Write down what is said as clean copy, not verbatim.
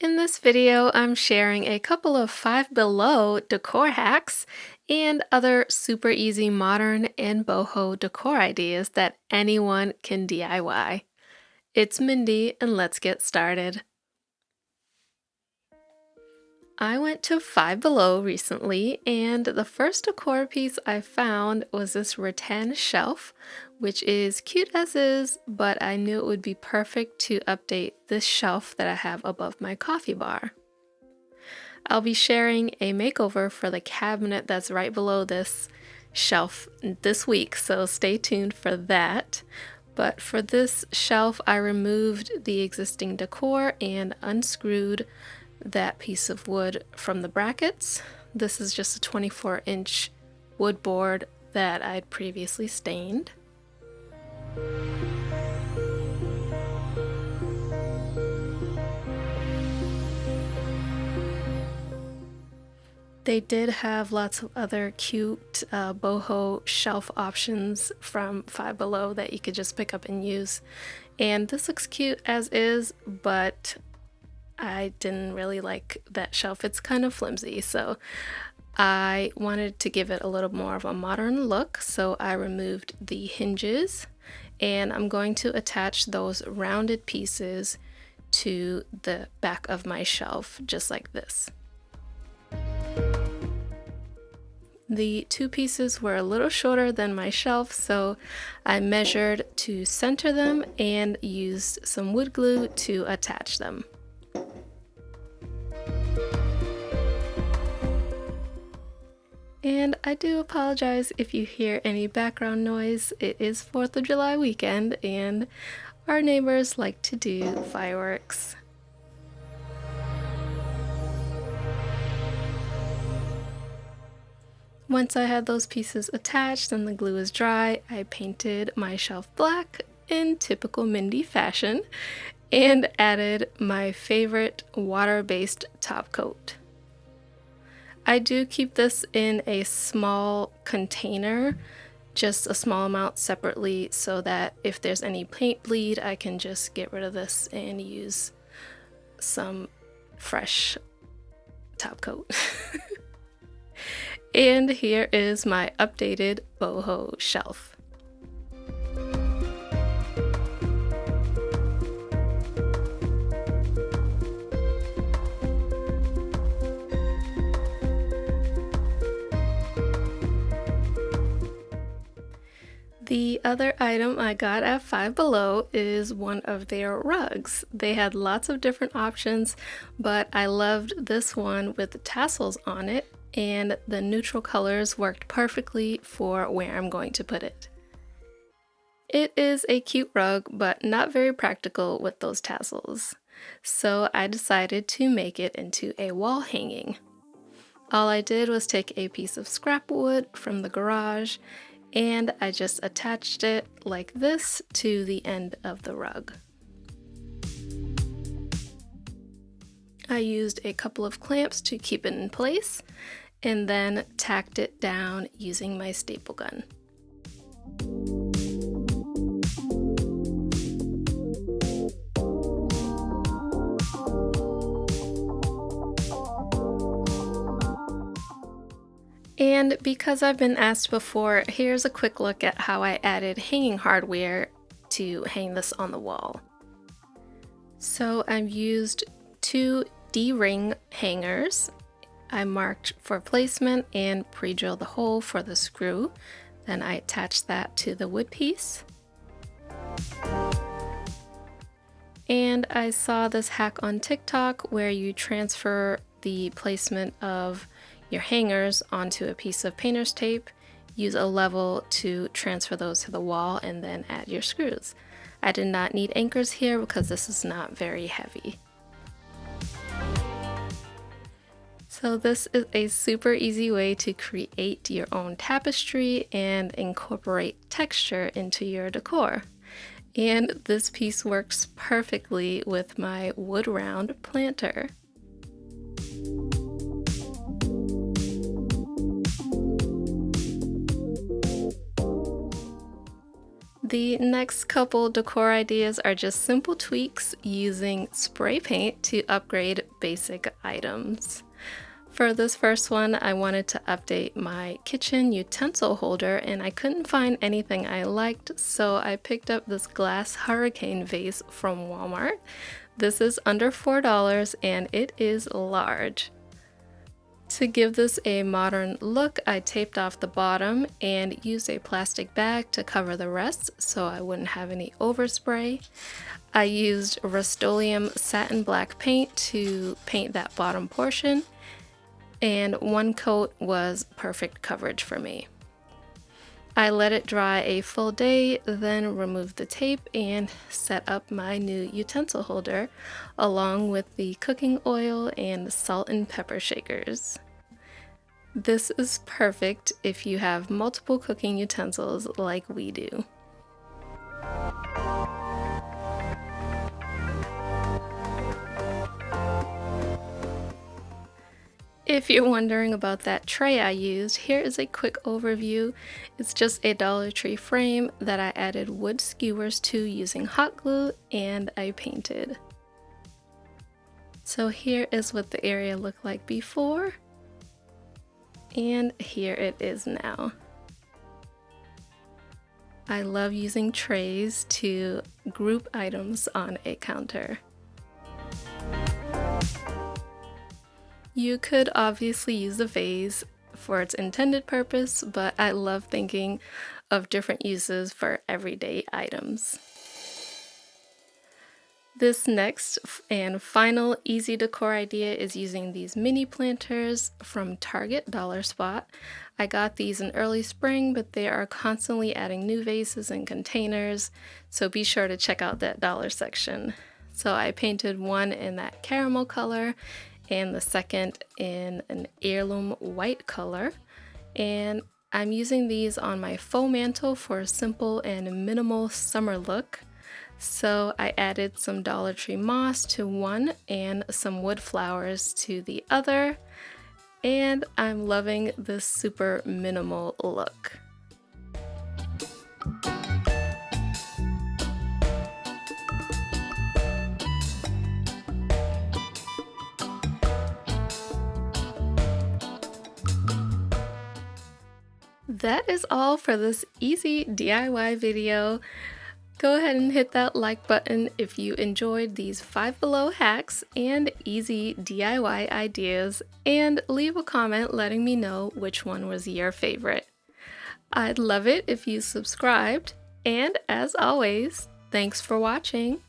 In this video, I'm sharing a couple of Five Below decor hacks and other super easy modern and boho decor ideas that anyone can DIY. It's Mindy, and let's get started. I went to Five Below recently, and the first decor piece I found was this rattan shelf, which is cute as is, but I knew it would be perfect to update this shelf that I have above my coffee bar. I'll be sharing a makeover for the cabinet that's right below this shelf this week, so stay tuned for that. But for this shelf, I removed the existing decor and unscrewed that piece of wood from the brackets. This is just a 24-inch wood board that I'd previously stained. They did have lots of other cute boho shelf options from Five Below that you could just pick up and use. And this looks cute as is, but I didn't really like that shelf. It's kind of flimsy, so I wanted to give it a little more of a modern look, so I removed the hinges, and I'm going to attach those rounded pieces to the back of my shelf, just like this. The two pieces were a little shorter than my shelf, so I measured to center them and used some wood glue to attach them. And I do apologize if you hear any background noise. It is 4th of July weekend, and our neighbors like to do fireworks. Once I had those pieces attached and the glue is dry, I painted my shelf black in typical Mindy fashion and added my favorite water-based top coat. I do keep this in a small container, just a small amount separately, so that if there's any paint bleed, I can just get rid of this and use some fresh top coat. And here is my updated boho shelf. The other item I got at Five Below is one of their rugs. They had lots of different options, but I loved this one with tassels on it, and the neutral colors worked perfectly for where I'm going to put it. It is a cute rug, but not very practical with those tassels, so I decided to make it into a wall hanging. All I did was take a piece of scrap wood from the garage, and I just attached it like this to the end of the rug. I used a couple of clamps to keep it in place and then tacked it down using my staple gun. And because I've been asked before, here's a quick look at how I added hanging hardware to hang this on the wall. So I've used two D-ring hangers. I marked for placement and pre-drilled the hole for the screw. Then I attached that to the wood piece. And I saw this hack on TikTok where you transfer the placement of your hangers onto a piece of painter's tape, use a level to transfer those to the wall, and then add your screws. I did not need anchors here because this is not very heavy. So this is a super easy way to create your own tapestry and incorporate texture into your decor. And this piece works perfectly with my wood round planter. The next couple decor ideas are just simple tweaks using spray paint to upgrade basic items. For this first one, I wanted to update my kitchen utensil holder and I couldn't find anything I liked, so I picked up this glass hurricane vase from Walmart. This is under $4 and it is large. To give this a modern look, I taped off the bottom and used a plastic bag to cover the rest so I wouldn't have any overspray. I used Rust-Oleum satin black paint to paint that bottom portion, and one coat was perfect coverage for me. I let it dry a full day, then removed the tape and set up my new utensil holder along with the cooking oil and salt and pepper shakers. This is perfect if you have multiple cooking utensils like we do. If you're wondering about that tray I used, here is a quick overview. It's just a Dollar Tree frame that I added wood skewers to using hot glue and I painted. So here is what the area looked like before, and here it is now. I love using trays to group items on a counter. You could obviously use the vase for its intended purpose, but I love thinking of different uses for everyday items. This next and final easy decor idea is using these mini planters from Target Dollar Spot. I got these in early spring, but they are constantly adding new vases and containers, so be sure to check out that dollar section. So I painted one in that caramel color and the second in an heirloom white color, and I'm using these on my faux mantle for a simple and minimal summer look. So I added some Dollar Tree moss to one and some wood flowers to the other, and I'm loving this super minimal look. That is all for this easy DIY video. Go ahead and hit that like button if you enjoyed these Five Below hacks and easy DIY ideas, and leave a comment letting me know which one was your favorite. I'd love it if you subscribed, and as always, thanks for watching.